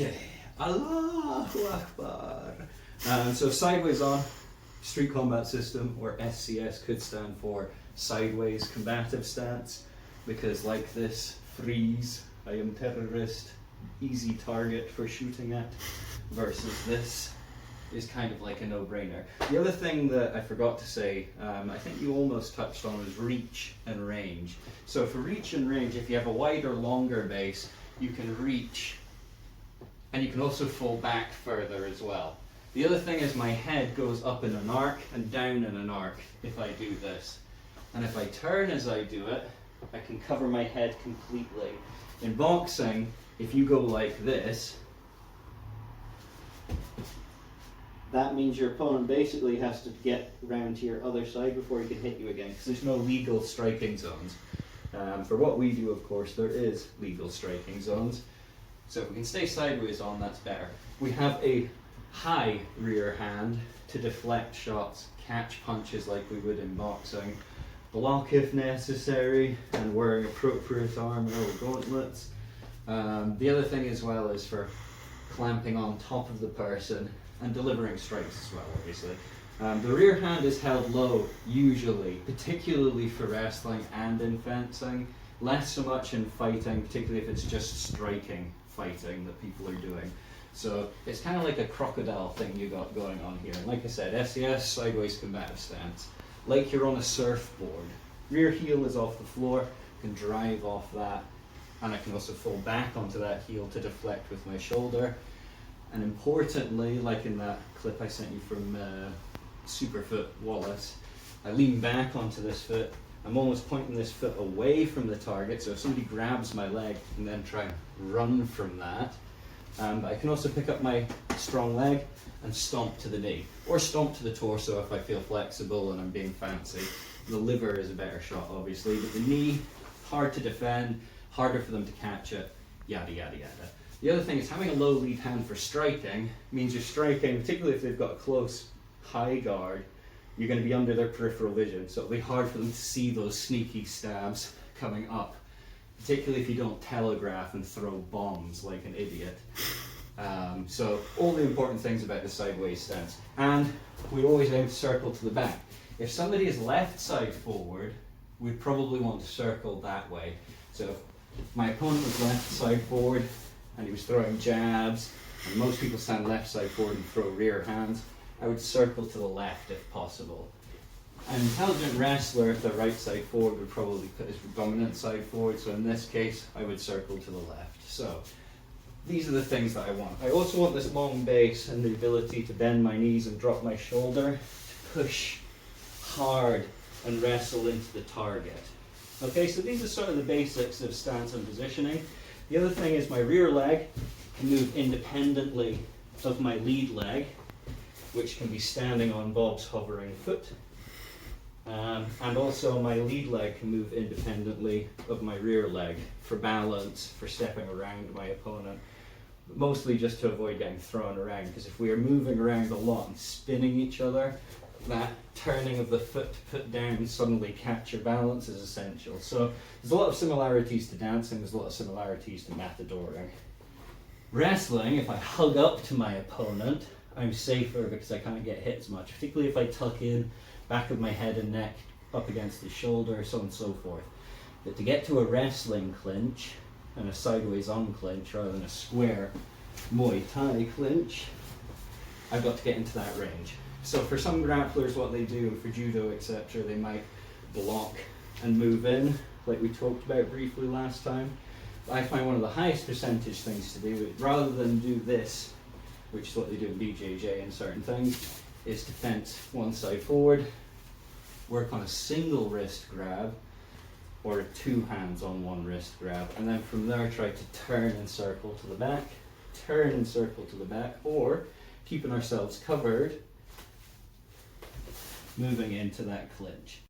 Okay, Allahu Akbar. So sideways on, street combat system, or SCS could stand for sideways combative stance, because like this, freeze, I am terrorist, easy target for shooting at, versus this is kind of like a no-brainer. The other thing that I forgot to say, I think you almost touched on, was reach and range. So for reach and range, if you have a wider, longer base, you can reach, and you can also fall back further as well. The other thing is my head goes up in an arc and down in an arc if I do this. And if I turn as I do it, I can cover my head completely. In boxing, if you go like this, that means your opponent basically has to get round to your other side before he can hit you again, because there's no legal striking zones. For what we do, of course, there is legal striking zones. So if we can stay sideways on, that's better. We have a high rear hand to deflect shots, catch punches like we would in boxing, block if necessary, and wearing appropriate armor or gauntlets. The other thing as well is for clamping on top of the person and delivering strikes as well, obviously. The rear hand is held low, usually, particularly for wrestling and in fencing. Less so much in fighting, particularly if it's just striking fighting that people are doing. So it's kind of like a crocodile thing you got going on here. And like I said, SCS, sideways combative stance. Like you're on a surfboard. Rear heel is off the floor, I can drive off that, and I can also fall back onto that heel to deflect with my shoulder. And importantly, like in that clip I sent you from Superfoot Wallace, I lean back onto this foot. I'm almost pointing this foot away from the target, so if somebody grabs my leg, I can then try and run from that. But I can also pick up my strong leg and stomp to the knee, or stomp to the torso if I feel flexible and I'm being fancy. The liver is a better shot, obviously, but the knee, hard to defend, harder for them to catch it, yada yada yada. The other thing is having a low lead hand for striking means you're striking, particularly if they've got a close high guard, you're going to be under their peripheral vision, so it'll be hard for them to see those sneaky stabs coming up, particularly if you don't telegraph and throw bombs like an idiot. So all the important things about the sideways stance. And we always aim to circle to the back. If somebody is left side forward, we'd probably want to circle that way. So if my opponent was left side forward and he was throwing jabs, and most people stand left side forward and throw rear hands, I would circle to the left if possible. An intelligent wrestler, if they're right side forward, would probably put his dominant side forward, so in this case, I would circle to the left. So, these are the things that I want. I also want this long base and the ability to bend my knees and drop my shoulder, to push hard and wrestle into the target. Okay, so these are sort of the basics of stance and positioning. The other thing is my rear leg can move independently of my lead leg, which can be standing on Bob's hovering foot. And also my lead leg can move independently of my rear leg for balance, for stepping around my opponent, mostly just to avoid getting thrown around, because if we are moving around a lot and spinning each other, that turning of the foot to put down and suddenly catch your balance is essential. So there's a lot of similarities to dancing, there's a lot of similarities to matadoring. Wrestling, if I hug up to my opponent, I'm safer because I can't get hit as much, particularly if I tuck in back of my head and neck up against the shoulder, so on and so forth. But to get to a wrestling clinch and a sideways on clinch rather than a square Muay Thai clinch, I've got to get into that range. So for some grapplers, what they do, for judo, etc., they might block and move in, like we talked about briefly last time. I find one of the highest percentage things to do, rather than do this, which is what they do in BJJ and certain things, is to fence one side forward, work on a single wrist grab, or two hands on one wrist grab, and then from there try to turn and circle to the back, turn and circle to the back, or keeping ourselves covered, moving into that clinch.